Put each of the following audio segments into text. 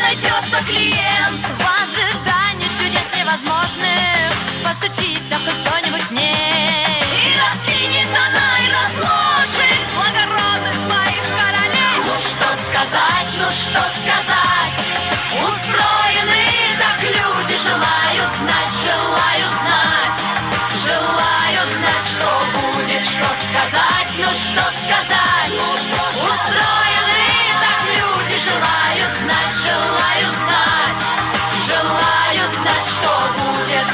найдется клиент. В ожидании чудес невозможных постучится хоть кто-нибудь к ней. И раскинет она и разложит благородных своих королей. Ну что сказать, ну что сказать? Устроены так люди, желают знать, желают знать. Желают знать, что будет, что сказать, ну что сказать? Устроены так люди, желают знать, желают знать. Желают знать, что будет.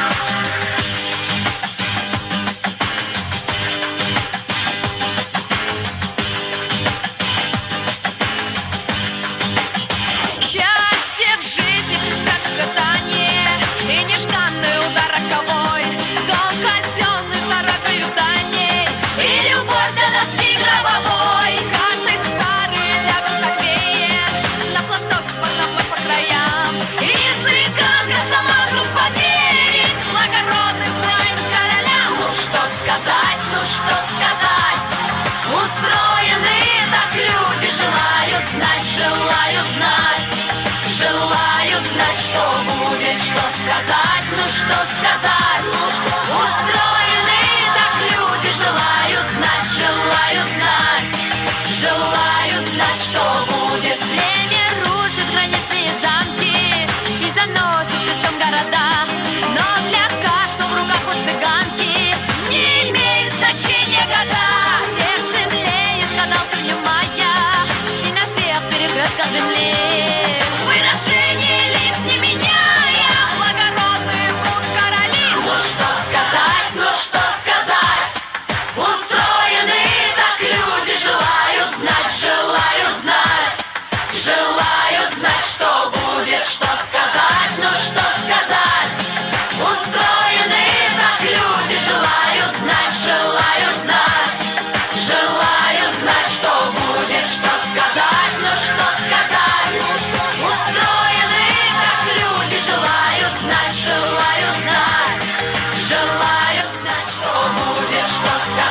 Счастье в жизни предскажет гадание, и нежданный удар роковой. Дом казенный с дорогою дальней, И любовь до доски гробовой. карты старые лягут на веер, на платок с порнобой по краям. И языканка сама вдруг поверит благородным своим королям. Ну что сказать, ну что сказать? Устроены так люди, желают знать, желают знать. Желают знать, что будет, что сказать, ну что сказать? Устроены так люди, желают знать, желают знать. Желают знать, что будет. Время рушит гранитные замки и заносит песком города, но для каждого в руках у цыганки Не имеет значения года. сердце млеет, гадалка внимая, и на всех перекрестках земли. Выражение лиц не меняя, благородные будут короли. Ну что сказать, ну что сказать? Устроены так люди, желают знать, желают знать. Желают знать, что будет, что сказать, ну что сказать? Устроены так люди, желают знать, желают знать. Желают знать, что будет, что сказать, ну что сказать? Устроены так люди, желают знать, желают знать. Желают знать, что будет, что сказать.